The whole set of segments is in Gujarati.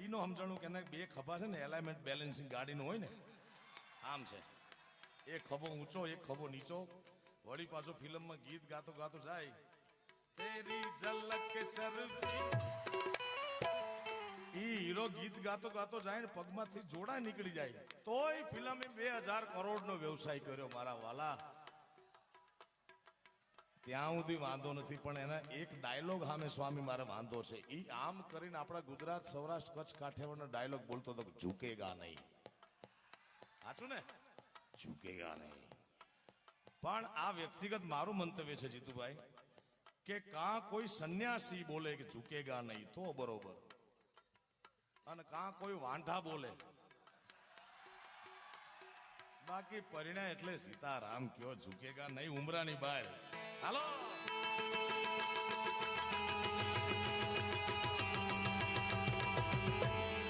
ઈનો સમજણું કે બે ખભા છે ને એલાઇનમેન્ટ બેલેન્સિંગ ગાડીનું હોય ને આમ છે, એક ખભો ઊંચો એક ખભો નીચો. વળી પાછો ફિલ્મમાં ગીત ગાતો ગાતો જાય તેરી ઝલક સરફી, ઈ હીરો ગીત ગાતો ગાતો જાય ને પગમાંથી જોડા નીકળી જાય તોય ફિલ્મે 2000 કરોડનો વ્યવસાય કર્યો મારા વાલા. ત્યાં સુધી વાંધો નથી, પણ એના એક ડાયલોગ સામે સ્વામી મારે વાંધો છે. ઈ આમ કરીને આપણા ગુજરાત સૌરાષ્ટ્ર કચ્છ કાઠિયાવાડનો ડાયલોગ બોલતો હતો, ઝૂકેગા નહીં. સાચું ને, ઝૂકેગા નહીં. પણ આ વ્યક્તિગત મારું મંતવ્ય છે જીતુભાઈ કે કાં કોઈ સંન્યાસી બોલે કે ઝૂકેગા નહીં તો બરોબર, અને કાં કોઈ વાંઢા બોલે. બાકી પરિણા એટલે સીતારામ કયો, ઝૂકેગા નહીં ઉમરાની બાય. હાલો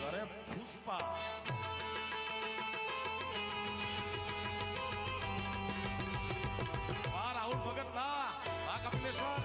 ઘરે પુષ્પા રાહુલ ભગત ના આ કપિલેશ્વર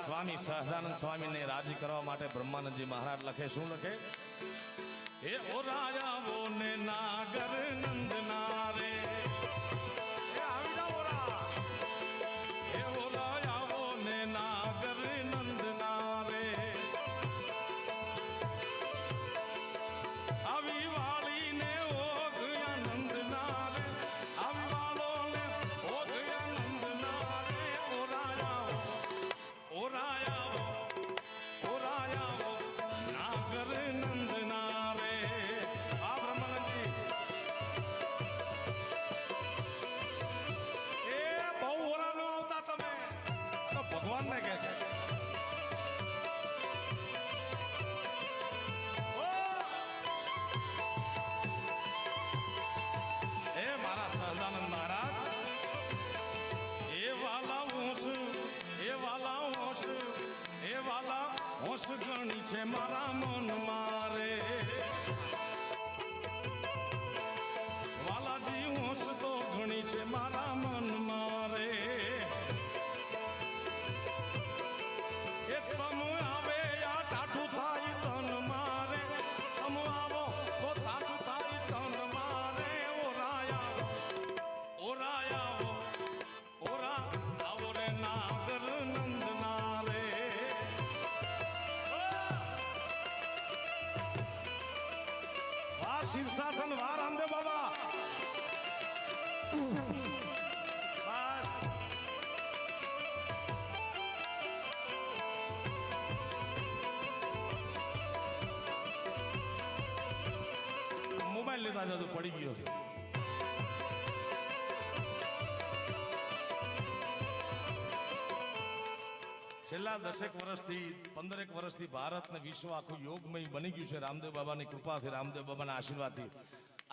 સ્વામી સહજાનંદ સ્વામીને રાજી કરવા માટે બ્રહ્માનંદજી મહારાજ લખે, શું લખે? હે ઓ રાજાઓ ને નાગર નંદના રે, હે આવી જાઓ રા, હે ઓ રાજાઓ ને નાગર નંદના રે, આવી વાળીને ઓઘયા નંદના રે, આવી વાળો ને ઓઘયા નંદના રે. ઓ રાજાઓ, ઓ રાજાઓ, ઓ રાજાઓ નાગર નંદના રે. આ બ્રહ્માનંદજી એ બહુ ઓરા નો આવતા તમે તો ભગવાન ને કહે છે. એ મારા સહજાનંદ મહારાજ એ વાલા હોશ, એ વાલા હોશ, એ વાલા હોશ ઘણી છે મારા મન મારે. વાલાજી હોશ તો ઘણી છે મારા મન મારે. એ તમ આવે આ ટાઢું થાય તન મારે, તમ આવો તો ટાઢું થાય તન મારે. ઓ રાયા, ઓ રાયા, ઓ રા આવો રે નાગર નંદના રે. વાહ શીર્ષાસન, વાહ રામદેવ બાબા. બસ મોબાઈલ લેતા જતો પડી ગયો છે. છેલ્લા 10 વર્ષથી 15 વર્ષથી ભારત ને વિશ્વ આખું યોગમય બની ગયું છે રામદેવ બાબાની કૃપાથી, રામદેવ બાબાના આશીર્વાદથી.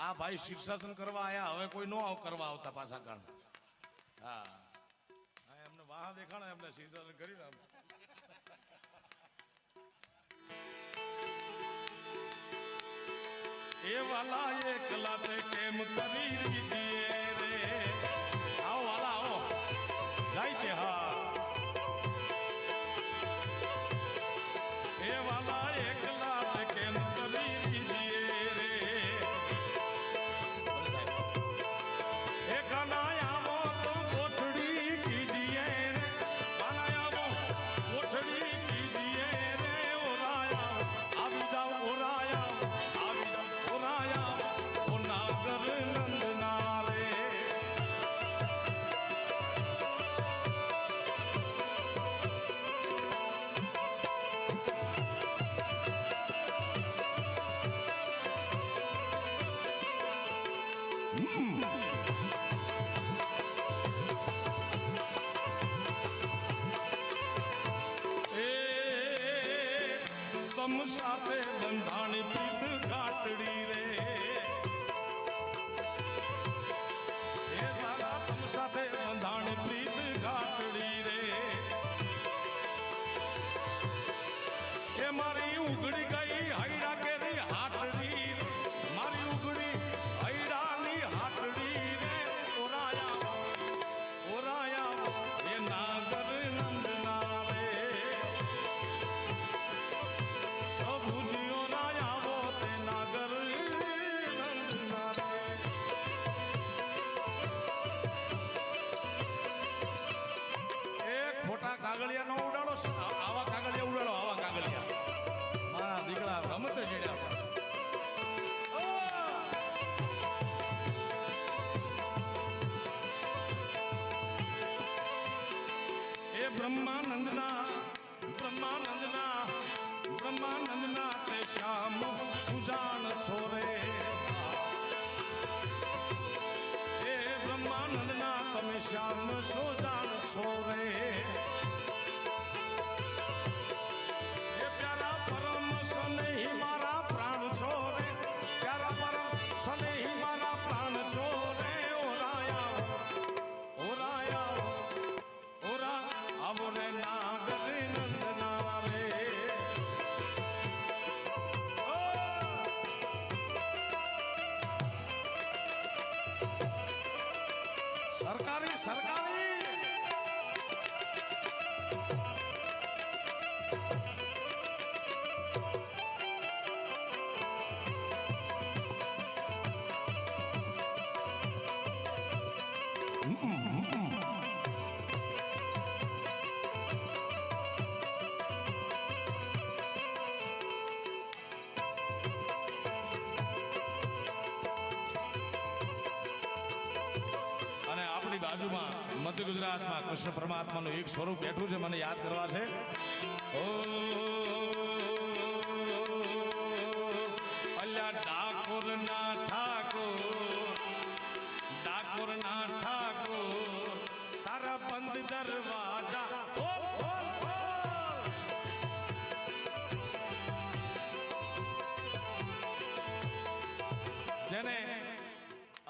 આ ભાઈ શીર્ષાસન કરવા આયા, હવે કોઈ નો કરવા આવતા પાછા કાણ. હા એમને વાહ દેખાણા, એમને શીર્ષાસન કરી ને. એ વાલા એકલા તે કેમ કરી દીજીએ રે. આવો વાલા આવો, જાય છે. હા એ વાલા એકલા તે કેમ કરી દીજીએ રે. એ કનાયાવો તો કોઠડી કીજીએ રે, કનાયાવો કોઠડી કીજીએ રે. ઓરાયા આવી જાઓ, ઓરાયા આવી જાઓ, ઓરાયા ઓ નાગર નંદના રે. સાથે બંધાણી પ્રીત ઘાટડી રે એ તારા તમ સાથે બંધાણી પ્રીત ઘાટડી રે એ મારી ઉઘડી ગઈ હૈડા કેરી હાટડી મારી ઉઘડી હૈડાની હાટડી રે ઓરાયા એ નાગર નંદના રે પ્રભુજી ઓરાયા તે નાગર નંદના રે એ ખોટા કાગળિયા નો ઉડાડો આવા કાગળિયા ઉડાડો આવા કાગળિયા મારા દીકરા રમતે જડ્યા એ બ્રહ્માનંદના તે શ્યામ સુજાન છોરે એ બ્રહ્માનંદના તમે શ્યામ સુજાન છોરે એ પ્યારા પરમ સનેહી મારા પ્રાણ છોરે પ્યારા પરમ સનેહી મારા પ્રાણ છોરે ઓરા આવો રે નાગર નંદના રે સરકારી અને આપણી બાજુમાં મધ્ય ગુજરાતમાં કૃષ્ણ પરમાત્માનું એક સ્વરૂપ બેઠું છે મને યાદ કરવા છે ઓ અલ્યા ડાકોરના ઠાકોર તારા બંધ દરવાજા ખોલ ખોલ ખોલ જેને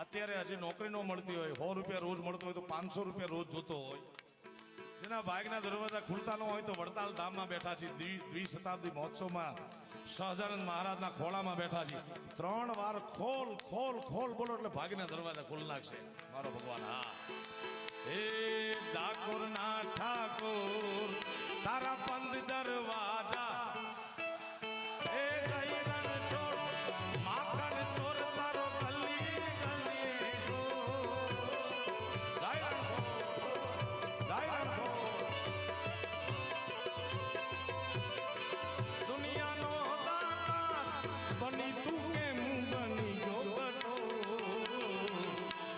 અત્યારે હજી નોકરી ન મળતી હોય 100 રૂપિયા રોજ મળતો હોય તો 500 રૂપિયા રોજ જોતો હોય જેના ભાગના દરવાજા ખુલતા ન હોય તો વડતાલ ધામમાં બેઠા છે દ્વિશતાબ્દી મહોત્સવમાં સહજાનંદ મહારાજના ખોળામાં બેઠા છે 3 વાર ખોલ ખોલ ખોલ બોલો એટલે ભાગના દરવાજા ખુલ નાખશે મારો ભગવાન હા એ ડાકોરના ઠાકોર તારા બંધ દરવાજા એ દહીરણ છોડ માખણ ચોર તારો ગલી દુનિયાનો દાતા બની તું કેમ બની ગયો બટો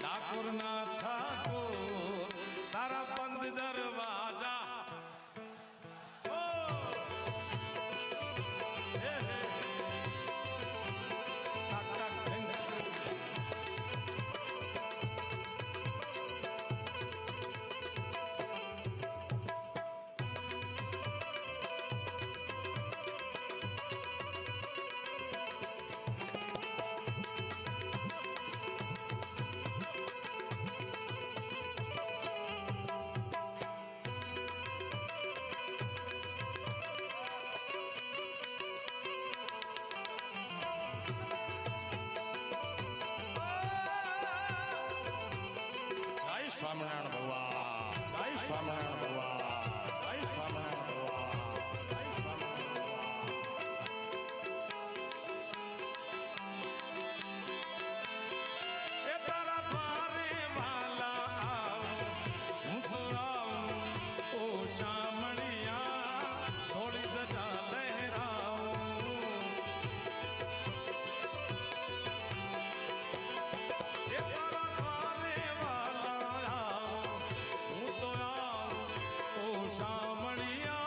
ડાકોરના ઠાકોર તારા બંધ દરવાજા સ્વામિનારાયણ ભગવાન જય સ્વામિનારાયણ ભગવાન જય સ્વામિનારાયણ ભગવાન જય સ્વામિનારાયણ એ તારા દ્વારે વાલા આવું હું તો આવું ઓ શામળિયા થોડી ધજા લહેરાવું એ તારા દ્વારે વાલા શામળિયા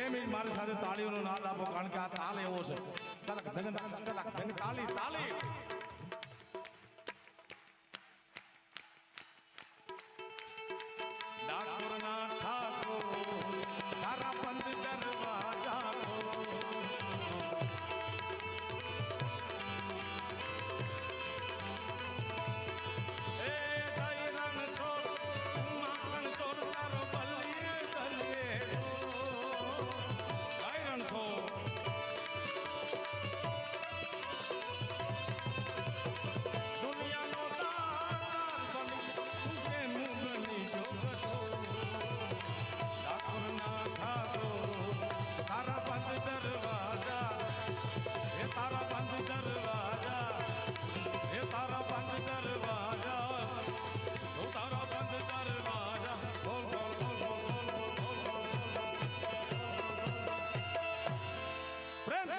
પ્રેમી મારી સાથે તાળીઓનો નાદ આપો, કારણ કે આ તાલ એવો છે. ધક ધક ધક ધક તાળી તાળી. ડાકોરના ઠાકોર તારા પંથ દરવાજા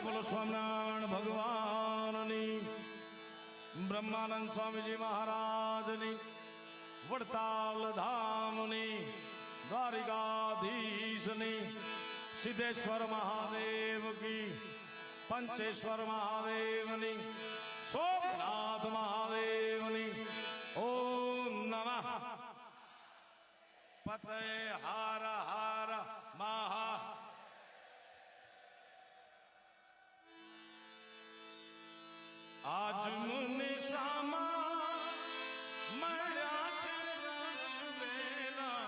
બોલો સ્વામિનારાયણ ભગવાનની, બ્રહ્માનંદ સ્વામીજી મહારાજની, વડતાલ ધામની, દ્વારિકાધીશની, સિદ્ધેશ્વર મહાદેવ કી, પંચેશ્વર મહાદેવની, સોમનાથ મહાદેવની. ઓમ નમઃ પતય હાર હાર મહા. આજ મને સામા મળ્યા છે વેલા,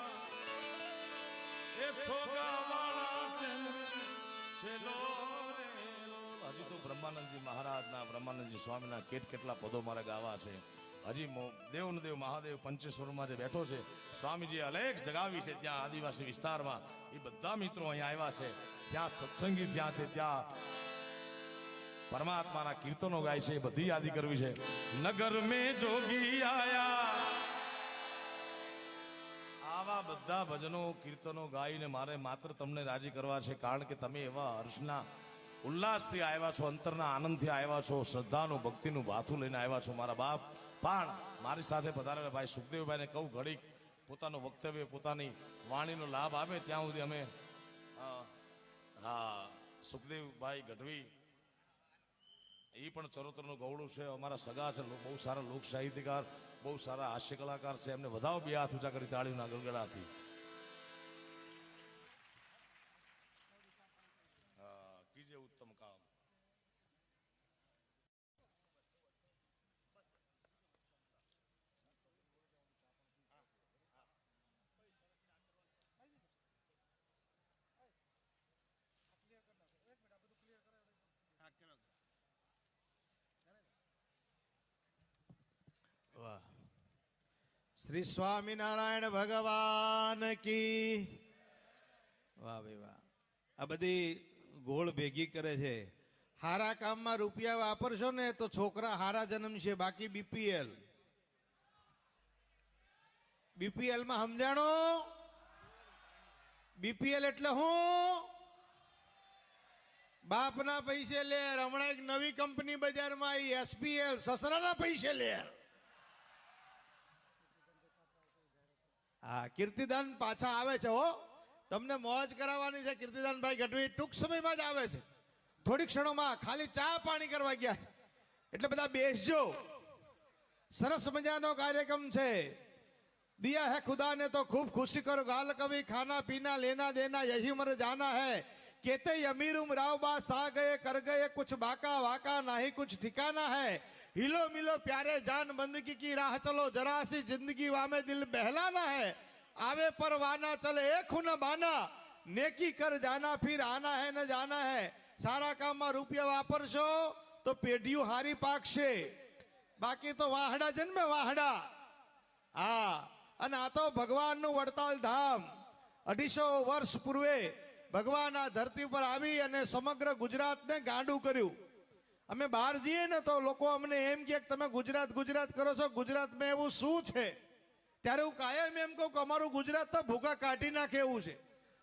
એ છોગાવાળા છે છેલો રેલો. હજી તો બ્રહ્માનંદજી મહારાજના, બ્રહ્માનંદજી સ્વામીના કેટલા પદો મારે ગાવા છે. હજી દેવ મહાદેવ પંચેશ્વરમાં જે બેઠો છે, સ્વામીજી અલેખ જગાવી છે ત્યાં આદિવાસી વિસ્તારમાં. એ બધા મિત્રો અહીંયા આવ્યા છે, ત્યાં સત્સંગી ત્યાં છે, ત્યાં પરમાત્માના કીર્તનો ગાય છે. એ બધી યાદી કરવી છે. નગર મેં જોગી આયા, આવા બધા ભજનો કીર્તનો ગાઈને મારે માત્ર તમને રાજી કરવા છે, કારણ કે તમે એવા હર્ષના ઉલ્લાસથી આવ્યા છો, અંતરના આનંદથી આવ્યા છો, શ્રદ્ધાનું ભક્તિનું ભાથું લઈને આવ્યા છો. મારા બાપ પણ મારી સાથે પધારેલા ભાઈ સુખદેવભાઈને કહું ઘડીક પોતાનું વક્તવ્ય, પોતાની વાણીનો લાભ આપે ત્યાં સુધી અમે હા સુખદેવભાઈ ગઢવી એ પણ ચરોતરનું ગૌડું છે, અમારા સગા છે, બહુ સારા લોક સાહિત્યકાર, બહુ સારા હાસ્ય કલાકાર છે. એમને વધાવો બે હાથ ઊંચા કરી તાળીઓના ગળગડાથી. કીજે ઉત્તમ કામ. શ્રી સ્વામિનારાયણ ભગવાન કી. વાહ ભાઈ વાહ. આ બધી ગોળ ભેગી કરે છે. હારા કામમાં રૂપિયા વાપરશો ને તો છોકરા હારા જન્મ છે, બાકી બીપીએલ. બીપીએલ માં સમજાણો? બીપીએલ એટલે હું બાપના પૈસે લે. હમણાં એક નવી કંપની બજારમાં આવી, એસપીએલ, સસરાના પૈસે લે. હા, કીર્તિદાન પાછા આવે છે હો, તમને મોજ કરાવવાની છે. કીર્તિદાનભાઈ ગઢવી ટૂંક સમયમાં જ આવે છે, થોડીક ક્ષણોમાં. ખાલી ચા પાણી કરવા ગયા એટલે બધા બેસજો. સરસ મજાનો કાર્યક્રમ છે. દિયા હે खुदा ने तो खूब खुशी करो, गाल कभी खाना पीना लेना देना यही मर जाना है. कहते अमीर राव बा सा गए कर गए, कुछ बाका वाका नहीं कुछ ठिकाना है. हिलो मिलो प्यारे जान बंदगी की राह चलो, जरा सी जिंदगी वामे दिल बहलाना है. आवे परवाना चले एक खून बाना, नेकी कर जाना फिर आना है न जाना है. सारा કામમાં રૂપિયા વાપરશો તો પેઢીઓ હારી પાકશે, બાકી તો વાહડા જન્મે વાહડા. હા, અને આ તો ભગવાનનું વડતાલ ધામ. 250 વર્ષ પૂર્વે ભગવાન આ ધરતી પર આવી અને સમગ્ર ગુજરાતને ગાંડું કર્યું. અમે બહાર જઈએ ને તો લોકો અમને એમ કે તમે ગુજરાત ગુજરાત કરો છો, ગુજરાતમાં એવું શું છે? ત્યારે હું કાયમ એમ કહું કે અમારું ગુજરાત તો ભૂકા કાઢી નાખે એવું છે.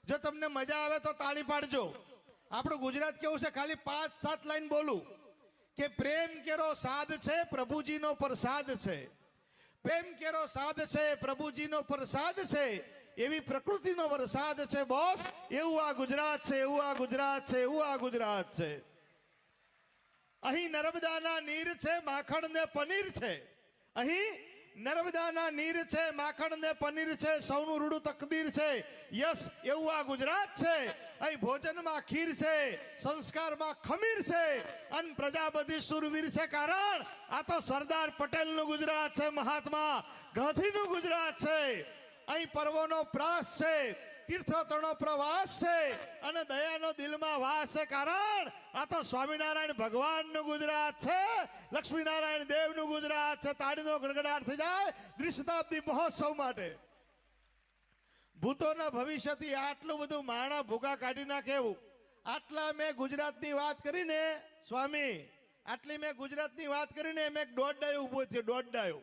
જો તમને મજા આવે તો તાળી પાડજો. આપણું ગુજરાત કેવું છે, ખાલી 5-7 લાઈન બોલું કે પ્રેમ કેરો સાદ છે, પ્રભુજીનો પ્રસાદ છે. પ્રેમ કેરો સાદ છે, પ્રભુજીનો પ્રસાદ છે. એવી પ્રકૃતિનો વરસાદ છે બોસ. એવું આ ગુજરાત છે, એવું આ ગુજરાત છે, એવું આ ગુજરાત છે. અહીં નર્મદાના નીર છે, માખણ ને પનીર છે. અહીં નર્મદાના નીર છે, માખણ ને પનીર છે, સૌનું રૂડું તકદીર છે. યસ, એવું આ ગુજરાત છે. અહીં ભોજનમાં ખીર છે, સંસ્કારમાં ખમીર છે, અને પ્રજા બધી સુરવીર છે. કારણ આ તો સરદાર પટેલનું ગુજરાત છે, મહાત્મા ગાંધીનું ગુજરાત છે. અહીં પર્વોનો પ્રાસ છે, તીર્થોતરનો પ્રવાસ છે, અને દયાનો દિલમાં વાસ છે. કારણ આ તો સ્વામિનારાયણ ભગવાનનું ગુજરાત છે, લક્ષ્મીનારાયણ દેવનું ગુજરાત છે. તાળીનો ગડગડાટ થઈ જાય દ્વિશતાબ્દી મહોત્સવ માટે. ભૂતોના ભવિષ્યથી આટલું બધું માણા ભૂકા કાઢી નાખે એવું. આટલા મેં ગુજરાતની વાત કરીને સ્વામી, આટલી મેં ગુજરાતની વાત કરીને મેં એક દોઢ ડાયો ઉભો થયો, દોઢ ડાયો.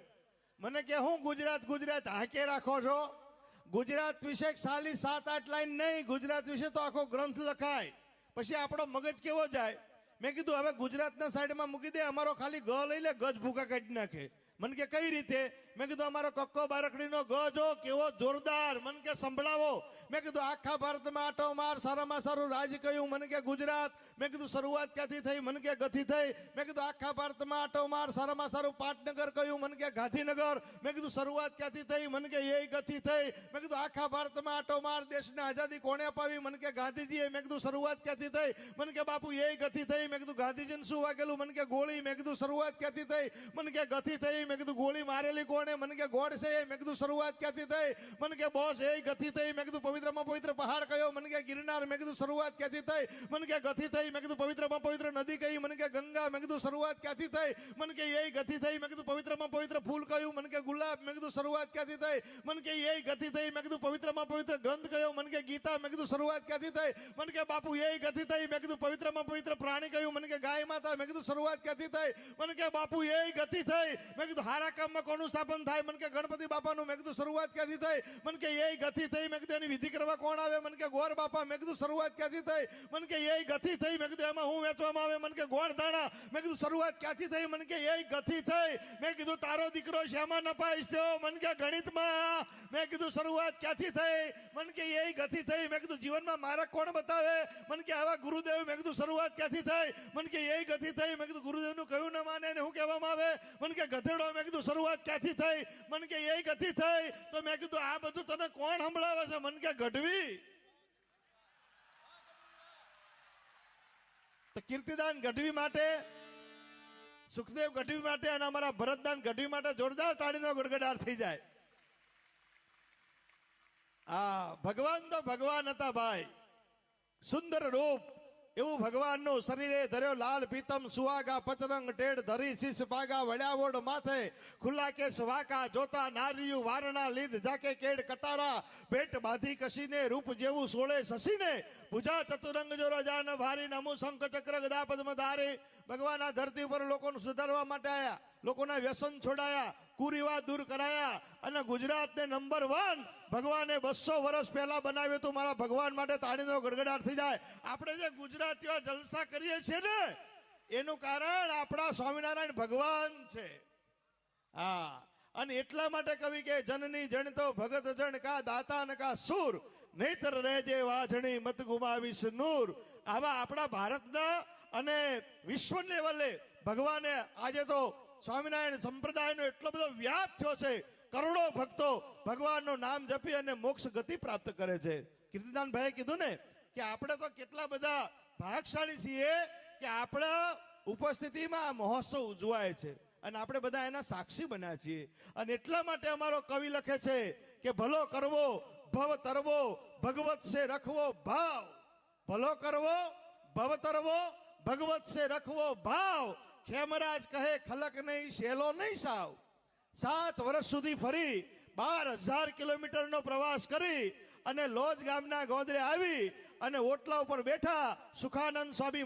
મને કે હું ગુજરાત ગુજરાત હાકે રાખો છો? ગુજરાત વિશે ખાલી 7-8 લાઈન નહીં, ગુજરાત વિશે તો આખો ગ્રંથ લખાય. પછી આપણો મગજ કેવો જાય. મેં કીધું હવે ગુજરાતના સાઈડમાં મૂકી દે, અમારો ખાલી ગ લઈ લે, ગજ ભૂકા કાઢી નાખે. મને કે કઈ રીતે? મેં કીધું અમારો કક્કો બારકડીનો ગ જો કેવો જોરદાર. મને કે સંભળાવો. મેં કીધું આખા ભારતમાં આટો માર, સારામાં સારું રાજ્ય કયું? મને કે ગુજરાત. મેં કીધું શરૂઆત ક્યાંથી થઈ? મને કે ગથી થઈ. મેં કીધું આખા ભારતમાં આટો માર, સારામાં સારું પાટનગર કયું? મને કે ગાંધીનગર. મેં કીધું શરૂઆત ક્યાંથી થઈ? મને કે એ ગથી થઈ. મેં કીધું આખા ભારતમાં આટો માર, દેશને આઝાદી કોણે અપાવી? મને કે ગાંધીજીએ. મેં કીધું શરૂઆત ક્યાંથી થઈ? મને કે બાપુ એ ગથી થઈ. મેં કીધું ગાંધીજીને શું વાગેલું? મને કે ગોળી. મેં કીધું શરૂઆત ક્યાંથી થઈ? મને કે ગથી થઈ. મેં કીધું ગોળી મારેલી કોણે? મને કે ગોડસે. મેં કીધું શરૂઆત ક્યાંથી થઈ? મને કે બોસ એ ગથી થઈ. મેં કીધું પવિત્રમાં પવિત્ર પહાડ કયો? મને કે ગિરનાર. મેં કીધું શરૂઆત ક્યાંથી થઈ? મને કે ગથી થઈ. મેં કીધું પવિત્રમાં પવિત્ર નદી કઈ? મને કે ગંગા. મેં કીધું શરૂઆત ક્યાંથી થઈ? મને કે એ ગથી થઈ. મેં કીધું પવિત્રમાં પવિત્ર ફૂલ કયું? મને કે ગુલાબ. મેં કીધું શરૂઆત ક્યાંથી થઈ? મને કે એ ગથી થઈ. મેં કીધું પવિત્રમાં પવિત્ર ગ્રંથ કયો? મને કે ગીતા. મેં કીધું શરૂઆત ક્યાંથી થઈ? મને કે બાપુ એ ગથી થઈ. મેં કીધું પવિત્રમાં પવિત્ર પ્રાણી કયું? મને કે ગાય માતા. મેં કીધું શરૂઆત ક્યાંથી થઈ? મને કે બાપુ એ ગતિ થઈ. મેં કીધું હારા કામમાં કોનું સ્થાપન થાય? મને કે ગણપતિ બાપાનું. મેં કીધું શરૂઆત ક્યાંથી થઈ? મને કે એ ગતિ થઈ. મેં કીધું એની વિધિ કરવા કોણ આવે? મને કે ગોર બાપા. મેં કીધું શરૂઆત ક્યાંથી થઈ? મને કે એ ગતિ થઈ. મેં કીધું એમાં હું વેચવામાં આવે? મને કે ગોળ દાણા. મેં કીધું શરૂઆત ક્યાંથી થઈ? મને કે એ ગતિ થઈ. મેં કીધું તારો દીકરો શ્યામાં નપાઈશ થયો? મને કે ગણિતમાં. મેં કીધું શરૂઆત ક્યાંથી થઈ? મને કે એ ગતિ થઈ. મેં કીધું જીવનમાં મારા કોણ બતાવે? મને કે આવા ગુરુદેવ. મેં કીધું શરૂઆત ક્યાંથી થઈ? મને કે એ ગતિ થઈ. મેં કીધું ગુરુદેવનું કયું ન માને ને શું કહેવામાં આવે? મને કે ગધેડો. મેં કીધું શરૂઆત ક્યાંથી થઈ? મને કે એ ગતિ થઈ. તો મેં કીધું આ બધું તને કોણ સંભળાવે છે? મને કે ગઢવી. તો કીર્તિદાન ગઢવી માટે, સુખદેવ ગઢવી માટે અને અમારા ભરતદાન ગઢવી માટે જોરદાર તાળીનો ગડગડાટ થઈ જાય. આ ભગવાન તો ભગવાન હતા ભાઈ, સુંદર રૂપ એવું ભગવાનનું. શરીરે ધર્યો લાલ પીતમ સુવાગા, પચરંગ ટેડ ધરી શીશ પાગા, વળ્યાવોડ માથે ખુલ્લા કેસ વાકા, જોતા નારિયું વારણા લીધ જાકે કેડ કટારા, ભેટ બાંધી કસીને રૂપ જેવું સોળે સસીને, ભુજા ચતુરંગ જો રજાન ભારી, નમુ શંખ ચક્ર ગદા પદ્મ ધારી. ભગવાન આ ધરતી ઉપર લોકોને સુધારવા માટે આવ્યા, લોકોના વ્યસન છોડાયા, કુરિવાજ દૂર કરાયા, અને ગુજરાતને નંબર 1 ભગવાને 200 વર્ષ પહેલા બનાવ્યું હતું. મારા ભગવાન માટે તાળીનો ગડગડાટ થઈ જાય. આપણે જે ગુજરાતીઓ જલસા કરીએ છીએ ને એનું કારણ આપણા સ્વામિનારાયણ ભગવાન છે. હા, અને એટલા માટે કવિ કે જનની જણતો ભગત જણ કા દાતા ન કા સૂર, નહીતર રહેજે વાજણી મત ગુમાવીશ નૂર. આવા આપણા ભારતના અને વિશ્વ લેવલે ભગવાને આજે તો સ્વામિનારાયણ સંપ્રદાયનો એટલો બધો વ્યાપ થયો છે. કરોડો ભક્તો ભગવાનનું નામ જપી અને મોક્ષ ગતિ પ્રાપ્ત કરે છે. કીર્તિદાનભાઈએ કીધું ને કે આપણે તો કેટલા બધા ભાગશાળી છીએ કે આપણા ઉપસ્થિતિમાં મહોત્સવ ઉજવાય છે અને આપણે બધા એના સાક્ષી બન્યા છીએ. અને એટલા માટે અમારો કવિ લખે છે કે ભલો કરવો ભવ તરવો, ભગવત સે રખવો ભાવ. ભલો કરવો ભવ તરવો, ભગવત સે રખવો ભાવ. ખેમરાજ કહે ખલક નહીં, શેલો નહીં સાવ. 7 વર્ષ સુધી ફરી 12,000 કિલોમીટરનો પ્રવાસ કરી અને લોજ ગામના ગોંદરે આવી અને ઓટલા ઉપર બેઠા સુખાનંદ સ્વામી